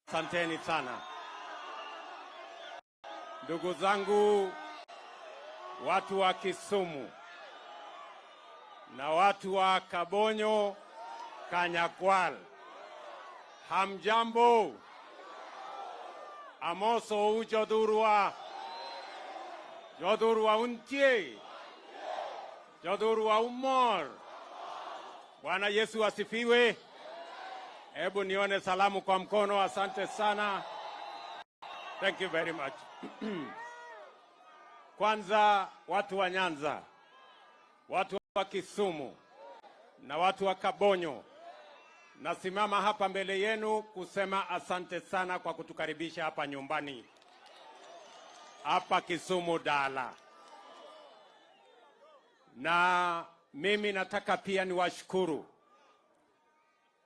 Asanteni sana. Ndugu zangu watu wa Kisumu na watu wa Kabonyo Kanyakwal, hamjambo? Amoso ujodurwa untie jodurwa umor. Bwana Yesu asifiwe. Hebu nione salamu kwa mkono. Asante sana. Thank you very much. Kwanza watu wa Nyanza, watu wa Kisumu na watu wa Kabonyo, nasimama hapa mbele yenu kusema asante sana kwa kutukaribisha hapa nyumbani, hapa Kisumu Dala. Na mimi nataka pia niwashukuru.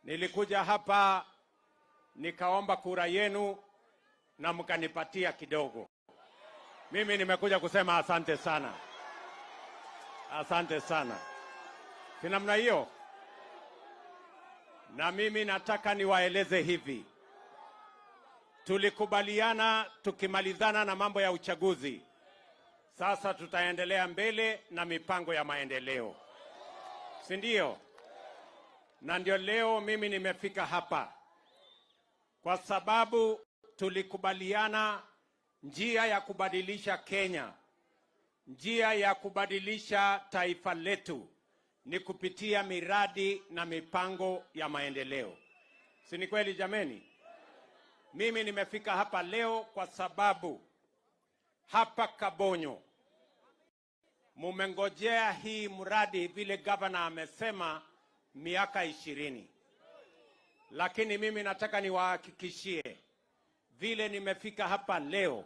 Nilikuja hapa nikaomba kura yenu na mkanipatia kidogo. Mimi nimekuja kusema asante sana. Asante sana. Si namna hiyo? Na mimi nataka niwaeleze hivi. Tulikubaliana tukimalizana na mambo ya uchaguzi. Sasa tutaendelea mbele na mipango ya maendeleo. Si ndio? Na ndio leo mimi nimefika hapa kwa sababu tulikubaliana njia ya kubadilisha Kenya, njia ya kubadilisha taifa letu ni kupitia miradi na mipango ya maendeleo. Si ni kweli jameni? Mimi nimefika hapa leo kwa sababu hapa Kabonyo mumengojea hii mradi vile gavana amesema miaka 20. Lakini mimi nataka niwahakikishie vile nimefika hapa leo,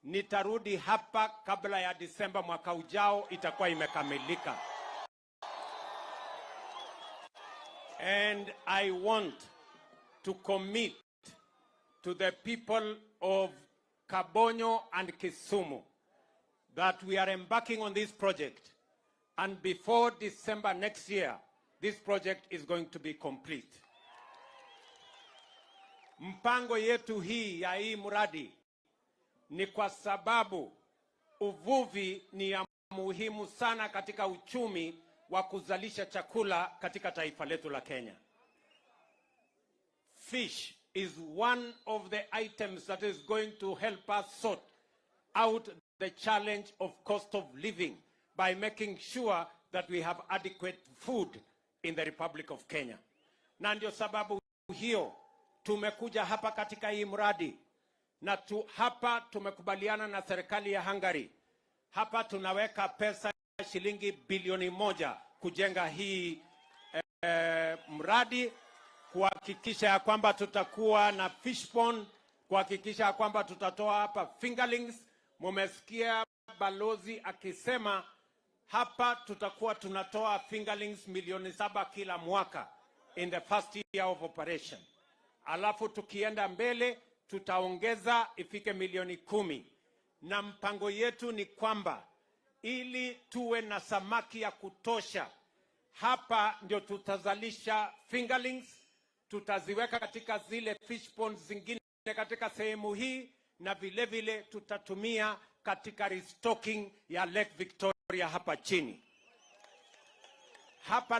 nitarudi hapa kabla ya Disemba mwaka ujao itakuwa imekamilika. And I want to commit to the people of Kabonyo and Kisumu that we are embarking on this project, and before December next year, this project is going to be complete. Mpango yetu hii ya hii mradi ni kwa sababu uvuvi ni ya muhimu sana katika uchumi wa kuzalisha chakula katika taifa letu la Kenya. Fish is one of the items that is going to help us sort out the challenge of cost of living by making sure that we have adequate food in the Republic of Kenya. Na ndio sababu hiyo tumekuja hapa katika hii mradi, na hapa tumekubaliana na serikali ya Hungary. Hapa tunaweka pesa shilingi bilioni 1 kujenga hii mradi, kuhakikisha ya kwamba tutakuwa na fish pond, kuhakikisha ya kwamba tutatoa hapa fingerlings. Mumesikia balozi akisema hapa tutakuwa tunatoa fingerlings milioni 7 kila mwaka in the first year of operation. Alafu tukienda mbele tutaongeza ifike milioni 10. Na mpango yetu ni kwamba ili tuwe na samaki ya kutosha, hapa ndio tutazalisha fingerlings, tutaziweka katika zile fish ponds zingine katika sehemu hii, na vile vile tutatumia katika restocking ya Lake Victoria hapa chini. Hapa